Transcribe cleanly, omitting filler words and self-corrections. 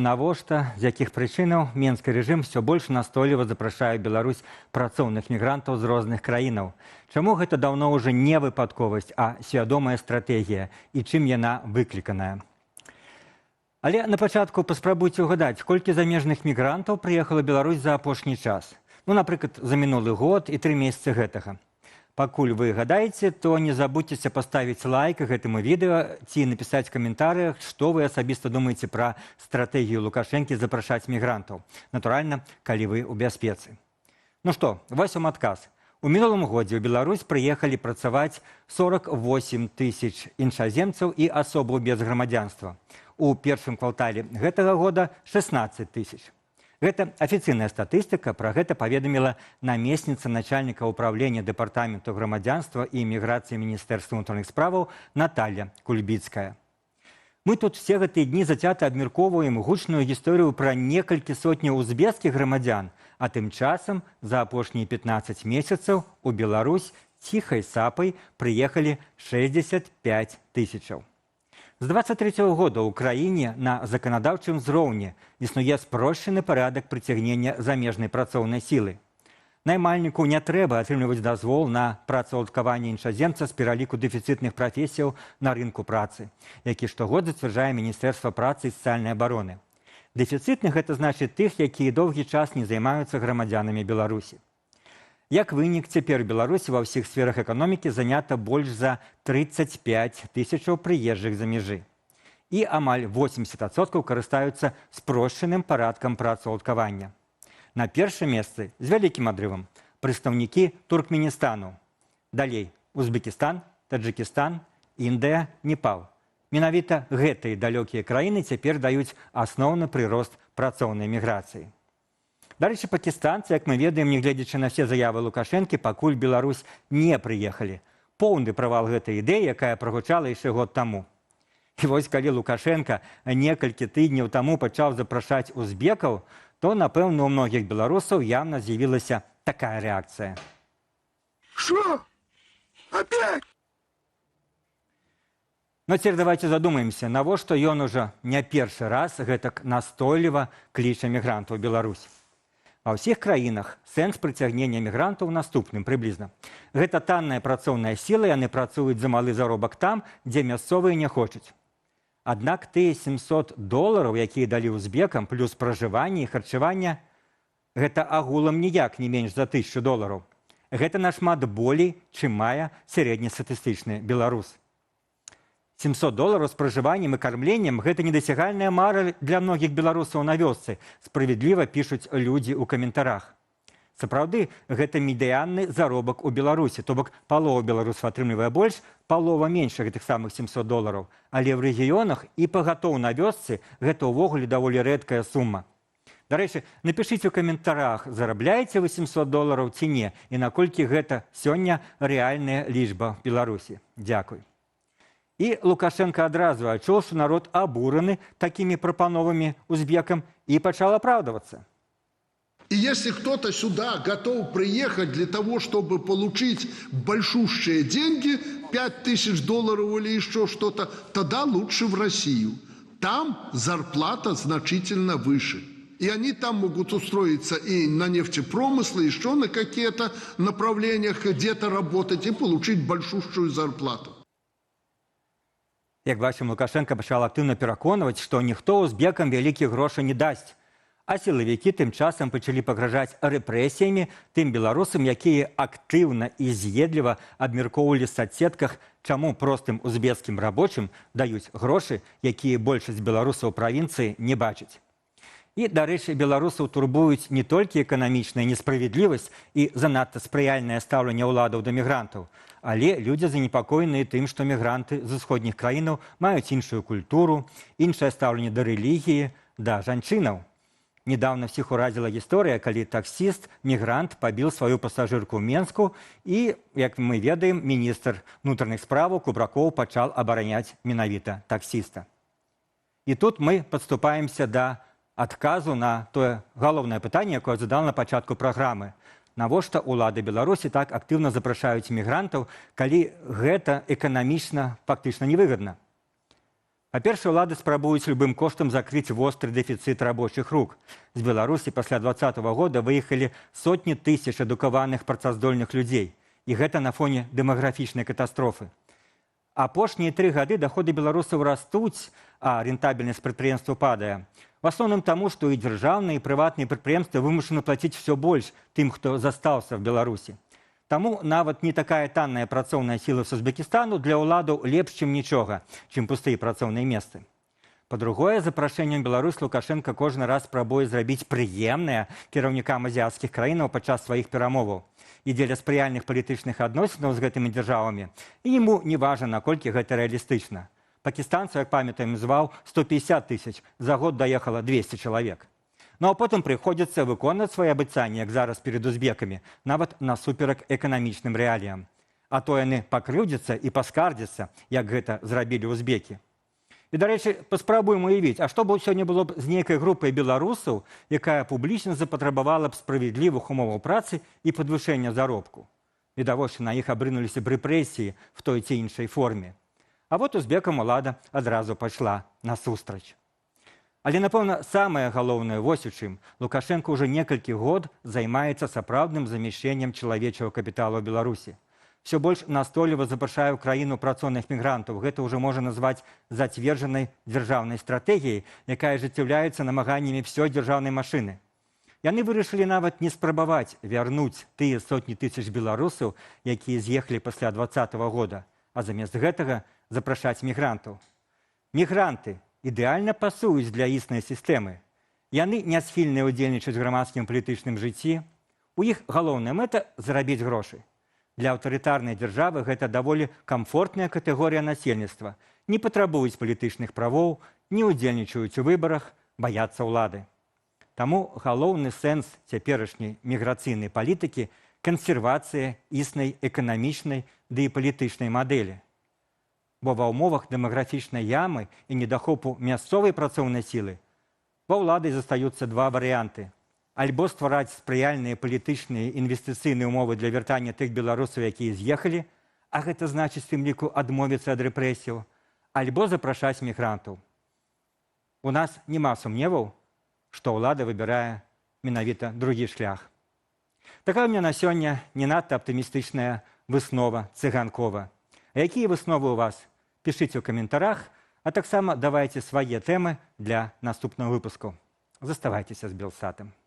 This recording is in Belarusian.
Навошта, з якіх прычынаў менскі рэжым все больш настойліва запрашае Беларусь працоўных мігрантаў з розных краінаў. Чаму гэта даўно ўжо не выпадковасць, а свядомая стратэгія і чым яна выкліканая? Але на пачатку паспрабуйце ўгадаць, колькі замежных мігрантаў прыехала Беларусь за апошні час. Напрыклад, за мінулы год і 3 месяцы гэтага. Пакуль вы гадаеце, то не забудзьцеся паставіць лайк гэтаму відэо ці напісаць каментарыях, што вы асабіста думаеце пра стратэгію Лукашэнкі запрашаць мігрантаў. Натуральна, калі вы ў бяспецы. Ну што, вось вам адказ. У мінулым годзе ў Беларусь прыехалі працаваць 48 тысяч іншаземцаў і асобаў без грамадзянства. У першым квартале гэтага года 16 тысяч. Гэта афіцыйная статыстыка, пра гэта паведаміла намесніца начальніка ўправлення дэпартаменту грамадзянства і міграцыі Міністэрства ўнутраных справаў Наталья Кульбіцкая. Мы тут все гэтыя дні зацята абмяркоўваем гучную гісторыю пра некалькі сотняў узбекскіх грамадзян, а тым часам за апошнія 15 месяцаў у Беларусь ціхай сапай прыехалі 65 тысячаў. З 23 года ў краіне на заканадаўчым узроўні існуе спрошчаны парадак прыцягнення замежнай працоўнай сілы. Наймальніку не трэба атрымліваць дазвол на працаўладкаванне іншаземца з пераліку дэфіцытных прафесіяў на рынку працы, які штогод зацвярджае Міністэрства працы і сацыяльнай абароны. Дэфіцытных гэта значыць тых, якія доўгі час не займаюцца грамадзянамі Беларусі. Як вынік, цяпер у Беларусі ва ўсіх сферах эканомікі занята больш за 35 тысячаў прыезджых за мяжы. І амаль 80% карыстаюцца спрошчаным парадкам працаўладкавання. На першым месцы з вялікім адрывам прадстаўнікі Туркменістану. Далей Узбекістан, Таджыкістан, Індыя, Непал. Менавіта гэтыя далёкія краіны цяпер даюць асноўны прырост працоўнай міграцыі. Дарэчы, пакістанцы, як мы ведаем, нягледзячы на все заявы Лукашэнкі, пакуль Беларусь не прыехалі. Поўны правал гэтай ідэі, якая прагучала яшчэ год таму. І вось калі Лукашенка некалькі тыдняў таму пачаў запрашаць узбекаў, то, напэўна, у многіх беларусаў явна з'явілася такая рэакцыя. Что? Опять? Но цяпер давайте задумаемся, навошта ён ужо не першы раз гэтак настойліва кліча мігрантаў у Беларусь. Ва ўсіх краінах сэнс прыцягнення мігрантаў наступным прыблізна. Гэта танная працоўная сіла, яны працуюць за малы заробак там, дзе мясцовыя не хочуць. Аднак тыя $700, якія далі узбекам, плюс пражыванне і харчаванне, гэта агулам ніяк не менш за $1000. Гэта нашмат болей, чым мае сярэднестатыстычны беларус. $700 з пражываннем і кармленнем – гэта недасягальная мара для многіх беларусаў на вёсцы, справядліва пішуць людзі ў каментарах. Сапраўды, гэта медыянны заробак у Беларусі, то бок палова беларусаў атрымлівае больш, палова менш гэтых самых $700. Але ў рэгіёнах і пагатоў на вёсцы гэта ўвогуле даволі рэдкая сума. Дарэчы, напішыце ў каментарах, зарабляеце вы $700 ці не, і наколькі гэта сёння рэальная лічба ў Беларусі. Дзякуй. І Лукашенко адразу адчуў, што народ абураны такімі прапановамі узбекам і пачал оправдываться. И если кто-то сюда готов приехать для того, чтобы получить большущие деньги, $5000 или еще что-то, тогда лучше в Россию. Там зарплата значительно выше. И они там могут устроиться и на нефтепромыслы, и еще на какие-то направлениях где-то работать и получить большущую зарплату. Як бачым, Лукашенко пачаў актыўна пераконваць, што ніхто узбекам вялікіх грошай не дасць. А сілавікі тым часам пачалі пагражаць рэпрэсіямі тым беларусам, якія актыўна і з'едліва абмяркоўвалі ў соцсетках, чаму простым узбекскім рабочым даюць грошы, якія большасць беларусаў правінцыі не бачаць. І, дарэчы, беларусаў турбуюць не толькі эканамічная несправядлівасць і занадта спрыяльнае стаўленне ўладаў да мігрантаў, але людзі занепакоеныя тым, што мігранты з усходніх краінаў маюць іншую культуру, іншае стаўленне да рэлігіі, да жанчынаў. Недавно всіх уразіла гісторыя, калі таксіст-мігрант пабіў сваю пасажырку ў Менску і, як мы ведаем, міністр внутренних справаў Кубракоў пачал абараняць менавіта таксіста. І тут мы падступаемся да адказу на тое галоўнае пытанне, якое задал на пачатку праграмы. Навошта ўлады Беларусі так актыўна запрашаюць мігрантаў, калі гэта эканамічна фактычна невыгадна? Па-першае, улады спрабуюць любым коштам закрыць востры дэфіцыт рабочых рук. З Беларусі пасля 2020 года выехалі сотні тысяч адукаваных працаздольных людзей. І гэта на фоне дэмаграфічнай катастрофы. Апошнія 3 гады доходы беларусаў растуць, а рентабельнасць прадпрыемства падае. В асноўным таму, што і дзяржаўныя, і прыватныя прадпрыемствы вымушаны плаціць усё больш тым, хто застаўся в Беларусі. Таму нават не такая танная працоўная сіла з Узбекістану для ўладаў лепш, чым нічога, чым пустыя працоўныя месцы. Па-другое, запрашэннем Беларусь Лукашенко кожны раз спрабуе зрабіць прыемнае кіраўнікам азіяцкіх краінаў падчас сваіх перамоваў. І дзеля спрыяльных палітычных адносінаў з гэтымі дзяржавамі, і яму не важна, наколькі гэта рэалістычна. Пакістанцу, як памятаем, зваў 150 тысяч, за год даехала 200 чалавек. Ну а потым прыходзіцца выконваць свае абяцанні, як зараз перед узбекамі, нават насуперак эканамічным рэаліям. А то яны пакрыўдзяцца і паскардзяцца, як гэта зрабілі узбекі. І, дарэчы, паспрабуем уявіць, а што б сёння было б з нейкай групай беларусаў, якая публічна запатрабавала б справядлівых умоваў працы і падвышэння заробку. Відавочна, на іх абрынуліся б рэпрэсіі в той ці іншай форме. А вот узбекам улада адразу пайшла насустрач. Але, напэўна, самае галоўнае вось у чым. Лукашенко ўжо некалькі год займаецца сапраўдным замяшчэннем чалавечага капіталу ў Беларусі. Все больш настойліва запрашае ў краіну працоўных мігрантаў. Гэта ўжо можна назваць зацверджанай дзяржаўнай стратэгіяй, якая ажыццяўляецца намаганнямі ўсёй дзяржаўнай машыны. Яны вырашылі нават не спрабаваць вярнуць тыя сотні тысяч беларусаў, якія з'ехалі пасля 2020 года, а замест гэтага запрашаць мігрантаў. Мігранты ідэальна пасуюць для існай сістэмы. Яны не схільныя ўдзельнічаць у грамадскім палітычным жыцці. У іх галоўная мэта зарабіць грошы. Для аўтарытарнай дзяржавы гэта даволі камфортная катэгорыя насельніцтва. Не патрабуюць палітычных правоў, не ўдзельнічаюць у выбарах, баяцца ўлады. Таму галоўны сэнс цяперашняй міграцыйнай палітыкі – кансервацыя існай эканамічнай ды і палітычнай мадэлі. Бо ва ўмовах дэмаграфічнай ямы і недахопу мясцовай працоўнай сілы ва ўлады застаюцца 2 варыянты. Альбо ствараць спрыяльныя палітычныя інвестыцыйныя ўмовы для вяртання тых беларусаў, якія з'ехалі, а гэта значыць, у тым ліку, адмовіцца ад рэпрэсіяў, альбо запрашаць мігрантаў. У нас няма сумневаў, што ўлада выбірае менавіта другі шлях. Такая ў мяне на сёння не надта аптымістычная выснова Цыганкова. А якія высновы ў вас? Пішыце ў каментарах, а таксама давайце свае тэмы для наступного выпуску. Заставайцеся з Белсатам.